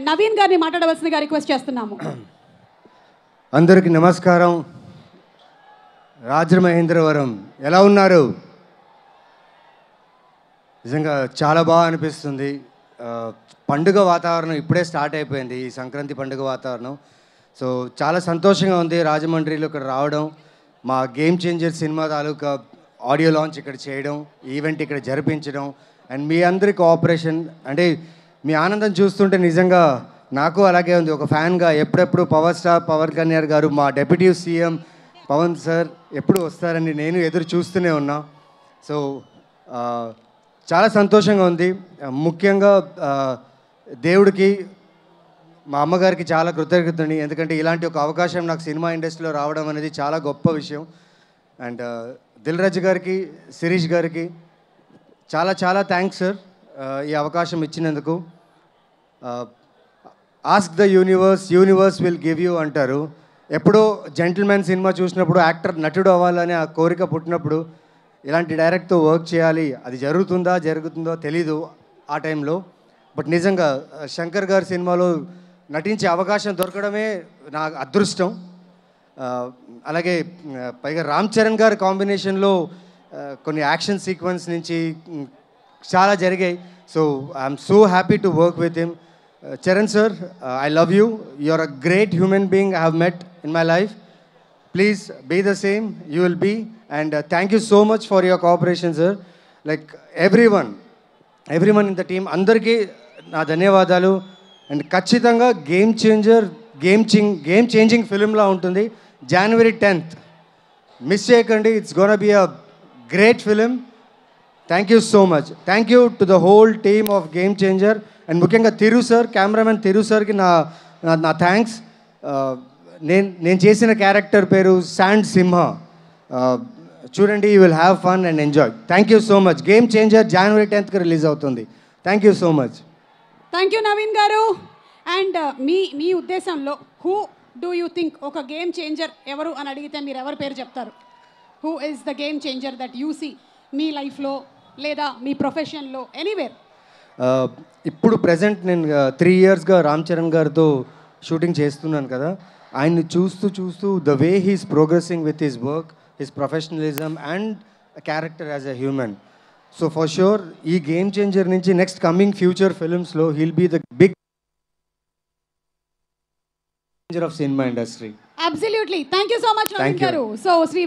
నవీన్ గారిని మాట్లాడవలసిందిగా రిక్వెస్ట్ చేస్తున్నాము. అందరికీ నమస్కారం. రాజమహేంద్రవరం ఎలా ఉన్నారు? నిజంగా చాలా బాగా అనిపిస్తుంది. పండుగ వాతావరణం ఇప్పుడే స్టార్ట్ అయిపోయింది, ఈ సంక్రాంతి పండుగ వాతావరణం. సో చాలా సంతోషంగా ఉంది రాజమండ్రిలో ఇక్కడ రావడం, మా గేమ్ చేంజర్ సినిమా తాలూకా ఆడియో లాంచ్ ఇక్కడ చేయడం, ఈవెంట్ ఇక్కడ జరిపించడం, అండ్ మీ అందరి కోఆపరేషన్. అంటే మీ ఆనందం చూస్తుంటే నిజంగా నాకు అలాగే ఉంది. ఒక ఫ్యాన్గా ఎప్పుడెప్పుడు పవర్ స్టార్ పవన్ కళ్యాణ్ గారు, మా డెప్యూటీ సీఎం పవన్ సార్ ఎప్పుడు వస్తారని నేను ఎదురు చూస్తూనే ఉన్నా. సో చాలా సంతోషంగా ఉంది. ముఖ్యంగా దేవుడికి, మా అమ్మగారికి చాలా కృతజ్ఞతని, ఎందుకంటే ఇలాంటి ఒక అవకాశం నాకు సినిమా ఇండస్ట్రీలో రావడం అనేది చాలా గొప్ప విషయం. అండ్ దిల్ రాజు గారికి, శిరీష్ గారికి చాలా చాలా థ్యాంక్స్ సార్ ఈ అవకాశం ఇచ్చినందుకు. Ask the universe, universe will give you అంటారు. ఎప్పుడో జెంటిల్మెన్ సినిమా చూసినప్పుడు నటుడు అవ్వాలని ఆ కోరిక పుట్టినప్పుడు ఇలాంటి డైరెక్ట్తో వర్క్ చేయాలి, అది జరుగుతుందో తెలీదు ఆ టైంలో. బట్ నిజంగా శంకర్ గారి సినిమాలో నటించే అవకాశం దొరకడమే నా అదృష్టం. అలాగే పైగా రామ్ చరణ్ గారి కాంబినేషన్లో కొన్ని యాక్షన్ సీక్వెన్స్ నుంచి చాలా జరిగాయి. So I'm so happy to work with him. Charan sir, I love you. You are a great human being I have met in my life. Please be the same, you will be. And thank you so much for your cooperation, sir. Like everyone in the team, andarki na ధన్యవాదాలు. And ఖచ్చితంగా game changing film la untundi. January 10th miss cheyakandi. It's going to be a great film. Thank you so much. Thank you to the whole team of Game Changer. And ముఖ్యంగా తిరు sir, cameraman తిరు సార్కి నా thanks. నేను చేసిన character పేరు శాండ్ సింహ. చూడండి, you will have fun and enjoy. Thank you so much. Game changer January 10th రిలీజ్ అవుతుంది. Thank you so much. Thank you Naveen garu. And మీ ఉద్దేశంలో హూ డూ యూ థింక్ ఒక గేమ్ చేంజర్ ఎవరు అని అడిగితే మీరు ఎవరి పేరు చెప్తారు? Who is the game changer that you see మీ లైఫ్లో లేదా మీ ప్రొఫెషన్లో ఎనీవేర్? ఇప్పుడు ప్రజెంట్ నేను 3 yearsగా రామ్ చరణ్ గారితో షూటింగ్ చేస్తున్నాను కదా, ఆయన్ని చూస్తూ the way he's progressing with his work, his professionalism and character as a human. So for sure ఈ గేమ్ చేంజర్ నుంచి నెక్స్ట్ కమింగ్ ఫ్యూచర్ ఫిల్మ్స్లో he'll be the big changer of cinema industry. Absolutely. Thank you so much Naveen garu. So Shri